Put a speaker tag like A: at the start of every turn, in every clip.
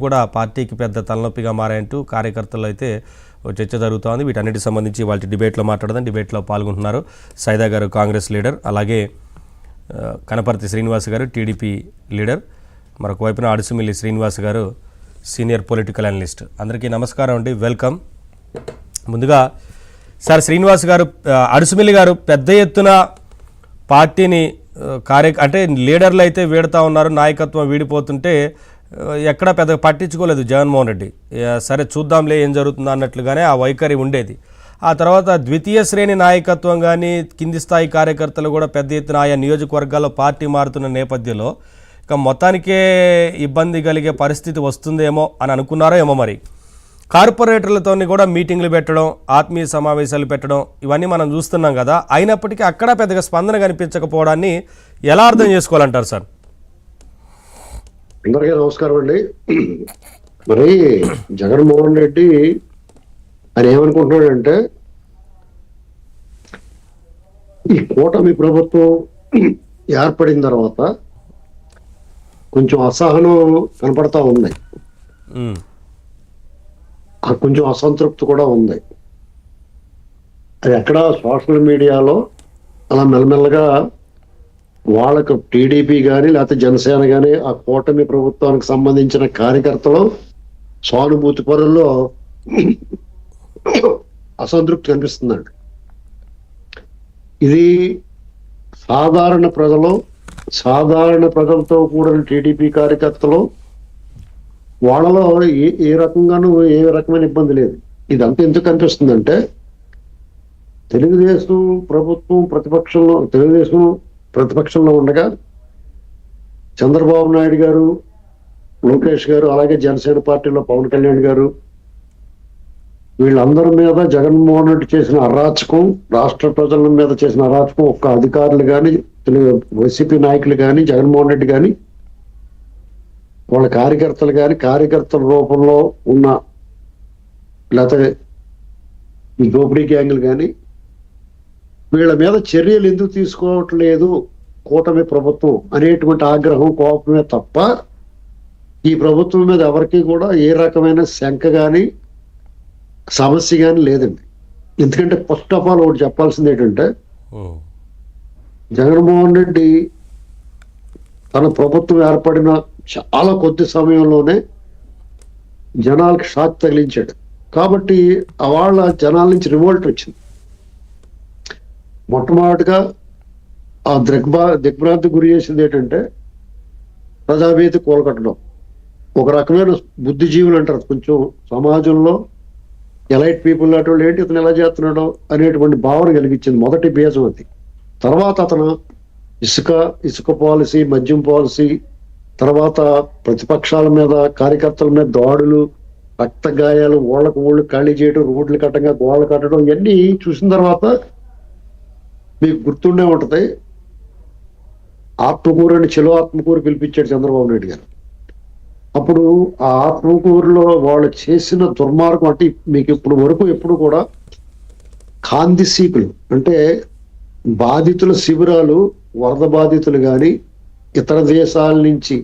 A: కూడా పార్టీకి పెద్ద తలనొప్పిగా మారాయంటూ కార్యకర్తలు అయితే చర్చ జరుగుతోంది. వీటన్నిటికి సంబంధించి వాళ్ళ డిబేట్లో మాట్లాడదాం. డిబేట్లో పాల్గొంటున్నారు సైదా గారు, కాంగ్రెస్ లీడర్, అలాగే కనపర్తి శ్రీనివాస్ గారు, టీడీపీ లీడర్, మరొక వైపున అడుసుమిల్లి శ్రీనివాస్ గారు, సీనియర్ పొలిటికల్ అనలిస్ట్. అందరికీ నమస్కారం అండి, వెల్కమ్. ముందుగా సార్ శ్రీనివాస్ గారు, అడుసుమిల్లి గారు, పెద్ద ఎత్తున పార్టీని అంటే లీడర్లు అయితే వీడుతూ ఉన్నారు, నాయకత్వం వీడిపోతుంటే ఎక్కడ పెద్ద పట్టించుకోలేదు జగన్మోహన్ రెడ్డి. సరే చూద్దాంలే ఏం జరుగుతుందో అన్నట్లుగానే ఆ వైఖరి ఉండేది. ఆ తర్వాత ద్వితీయ శ్రేణి నాయకత్వం కానీ కింది స్థాయి కార్యకర్తలు కూడా పెద్ద ఎత్తున ఆయా నియోజకవర్గాల్లో పార్టీ మారుతున్న నేపథ్యంలో ఇక మొత్తానికే ఇబ్బంది కలిగే పరిస్థితి వస్తుందేమో అని అనుకున్నారో ఏమో. మరి కార్పొరేటర్లతో కూడా మీటింగ్లు పెట్టడం, ఆత్మీయ సమావేశాలు పెట్టడం, ఇవన్నీ మనం చూస్తున్నాం కదా. అయినప్పటికీ అక్కడ పెద్దగా స్పందన కనిపించకపోవడాన్ని ఎలా అర్థం చేసుకోవాలంటారు సార్?
B: అందరికీ నమస్కారం అండి. మరి జగన్మోహన్ రెడ్డి ఆయన ఏమనుకుంటున్నాడంటే, ఈ కూటమి ప్రభుత్వం ఏర్పడిన తర్వాత కొంచెం అసహనం కనపడతా ఉంది, కొంచెం అసంతృప్తి కూడా ఉంది. అది ఎక్కడ సోషల్ మీడియాలో అలా మెల్లమెల్లగా వాళ్ళకు టీడీపీ కానీ లేకపోతే జనసేన కానీ ఆ కూటమి ప్రభుత్వానికి సంబంధించిన కార్యకర్తలు సానుభూతి పరుల్లో అసంతృప్తి కనిపిస్తుందండి. ఇది సాధారణ ప్రజలతో కూడిన టీడీపీ కార్యకర్తలు వాళ్ళలో ఏ రకంగానూ ఏ రకమైన ఇబ్బంది లేదు. ఇదంతా ఎందుకు కనిపిస్తుందంటే, తెలుగుదేశం ప్రతిపక్షంలో ఉండగా చంద్రబాబు నాయుడు గారు, లోకేష్ గారు, అలాగే జనసేన పార్టీలో పవన్ కళ్యాణ్ గారు, వీళ్ళందరి మీద జగన్మోహన్ రెడ్డి చేసిన అరాచకం, రాష్ట్ర ప్రజల మీద చేసిన అరాచకం, ఒక్క అధికారులు కానీ, వైసీపీ నాయకులు కానీ, జగన్మోహన్ రెడ్డి కానీ, వాళ్ళ కార్యకర్తలు కానీ, కార్యకర్తల రూపంలో ఉన్న లేకపోతే ఈ దోపిడీ గ్యాంగులు కానీ, వీళ్ళ మీద చర్యలు ఎందుకు తీసుకోవట్లేదు కూటమి ప్రభుత్వం అనేటువంటి ఆగ్రహం, కోపమే తప్ప ఈ ప్రభుత్వం మీద ఎవరికి కూడా ఏ రకమైన శంక కానీ సమస్య కానీ లేదండి. ఎందుకంటే ఫస్ట్ ఆఫ్ ఆల్ ఒకటి చెప్పాల్సింది ఏంటంటే, జగన్మోహన్ రెడ్డి తన ప్రభుత్వం ఏర్పడిన చాలా కొద్ది సమయంలోనే జనాలకు షాక్ తగిలించాడు. కాబట్టి వాళ్ళ జనాల నుంచి రివోల్ట్ వచ్చింది. మొట్టమొదటిగా ఆ దిగ్భ్రాంతి గురి చేసింది ఏంటంటే, ప్రజాభీతి కూలకట్టడం. ఒక రకమైన బుద్ధిజీవులు అంటారు కొంచెం సమాజంలో ఎలైట్ పీపుల్ లాంటి వాళ్ళు, ఏంటి ఇతను ఎలా చేస్తున్నాడో అనేటువంటి భావన కలిగించింది మొదటి బీజం అది. తర్వాత అతను ఇసుక పాలసీ, మద్యం పాలసీ, తర్వాత ప్రతిపక్షాల మీద, కార్యకర్తల మీద దాడులు, రక్త గాయాలు, ఊళ్ళు ఖాళీ చేయడం, రోడ్లు కట్టంగా గోడలు కట్టడం, ఇవన్నీ చూసిన తర్వాత మీకు గుర్తుండే ఉంటది, ఆత్మకూరు అని చెలో ఆత్మకూరు పిలిపించాడు చంద్రబాబు నాయుడు గారు. అప్పుడు ఆ ఆత్మకూరులో వాళ్ళు చేసిన దుర్మార్గం అంటే మీకు ఇప్పుడు వరకు ఎప్పుడు కూడా కాంతి సీకులు అంటే బాధితుల శిబిరాలు, వరద బాధితులు కానీ, ఇతర దేశాల నుంచి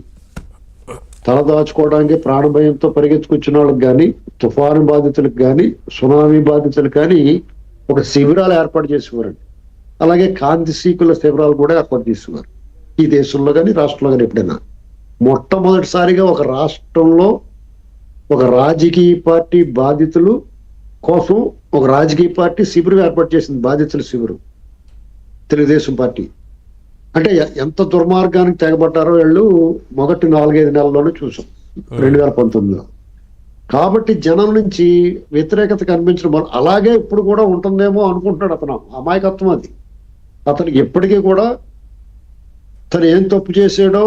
B: తలదాచుకోవడానికి ప్రాణభయంతో పరిగెత్తుకొచ్చిన వాళ్ళకి కానీ, తుఫాను బాధితులకు కానీ, సునామీ బాధితులకు కానీ ఒక శిబిరాలు ఏర్పాటు చేసేవారండి. అలాగే కాంతి సీకుల శిబిరాలు కూడా ఏర్పాటు చేసేవారు ఈ దేశంలో కానీ, రాష్ట్రంలో కానీ. ఎప్పుడైనా మొట్టమొదటిసారిగా ఒక రాష్ట్రంలో ఒక రాజకీయ పార్టీ బాధితులు కోసం ఒక రాజకీయ పార్టీ శిబిరం ఏర్పాటు చేసింది, బాధితుల శిబిరం, తెలుగుదేశం పార్టీ. అంటే ఎంత దుర్మార్గానికి తెగబడ్డారో వీళ్ళు మొదటి 4-5 నెలల్లోనే చూసాం 2019లో. కాబట్టి జనం నుంచి వ్యతిరేకత కనిపించడం అలాగే ఇప్పుడు కూడా ఉంటుందేమో అనుకుంటున్నాడు అతను. అమాయకత్వం అది. అతనికి ఎప్పటికీ కూడా తను ఏం తప్పు చేసాడో,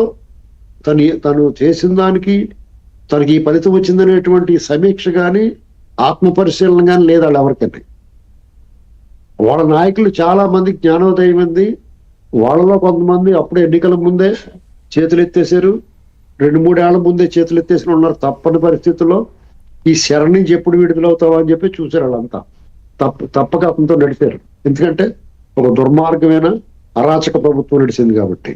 B: తను చేసిన దానికి తనకి ఈ ఫలితం వచ్చిందనేటువంటి సమీక్ష కానీ, ఆత్మ పరిశీలన కానీ లేదు వాళ్ళు ఎవరికైనా. వాళ్ళ నాయకులు చాలా మంది జ్ఞానోదయం ఉంది. వాళ్ళలో కొంతమంది అప్పుడు ఎన్నికల ముందే చేతులు ఎత్తేసారు, 2-3 ఏళ్ల ముందే చేతులు ఎత్తేసిన ఉన్నారు. తప్పని పరిస్థితుల్లో ఈ శరణ్ నుంచి ఎప్పుడు విడుదలవుతావా అని చెప్పి చూశారు వాళ్ళంతా. తప్పక అతనితో నడిచారు. ఎందుకంటే ఒక దుర్మార్గమైన అరాచక ప్రభుత్వం నడిచింది కాబట్టి.